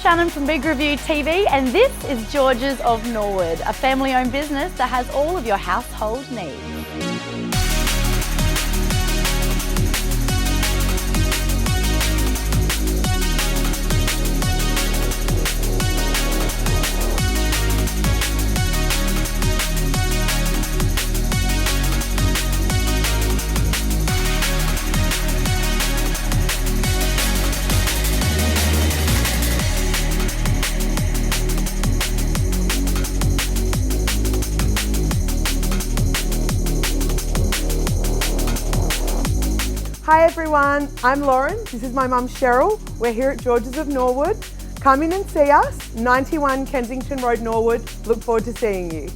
Shannon from Big Review TV, and this is George's of Norwood, a family-owned business that has all of your household needs. Hi everyone, I'm Lauren, this is my mum Cheryl. We're here at George's of Norwood. Come in and see us, 91 Kensington Road, Norwood. Look forward to seeing you.